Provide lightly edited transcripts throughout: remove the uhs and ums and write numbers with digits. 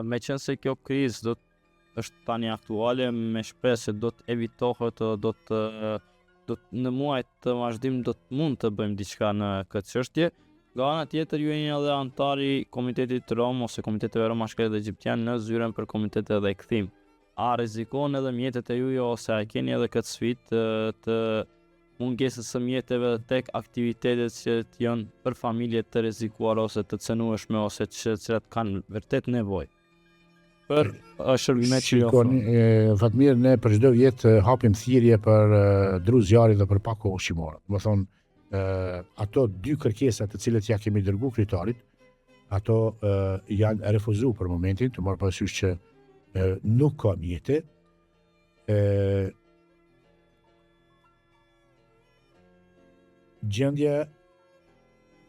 Me qenë se kjo krizë është tani aktuale, me shpresë se do të evitohet, në muajt të vazhdim do të mund të bëjmë diçka në këtë çështje. Nga ana tjetër, ju jeni edhe antari i Komitetit Rom ose Komiteteve Rom Mashkull dhe Egjiptian në zyrën për komitete dhe kthim. A rrezikon edhe mjetet e juaja ose a keni edhe këtë sfidë të mungesës së mjeteve tek aktivitetet që janë për familje të rrezikuara ose të cënueshme ose të cilat kanë vërtet nevojë për shërbimet që ofrojnë? Fatmir, ne për çdo vit hapim thirrje për dru zjarri dhe për pako ushqimore. Do të thonë, ato dy kërkesa të cilët ja kemi dërguar kryetarit, ato janë refuzuar për momentin, të marrë parasysh që nuk ka mjete. Gjendja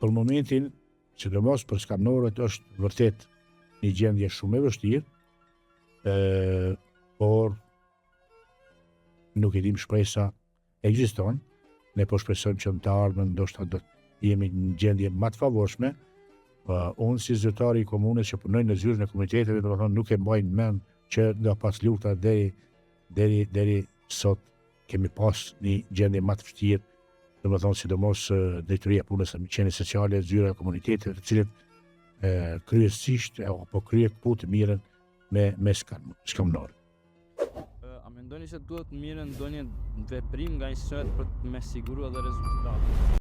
për momentin, sidomos për skarnorët, është vërtet një gjendje shumë e vështirë, por nuk e dim, shpresa ekziston. Ne po shpresojmë që në të ardhmen ndoshta do të jemi në gjendje më të favorshme. Unë si zyrtari i komunës që punoj në zyrën e komiteteve, domethënë nuk e mbaj në mend që nga pas lufta deri sot kemi pas një gjendje më të vështirë, domethënë sidomos drejtoria e punës së qenies sociale, zyra e komuniteteve, të cilët kryesisht apo kryen punë të mirën me skamnorë. A mendoni se duhet mirën ndonjë veprim nga institucionet për me siguruar edhe rezultate?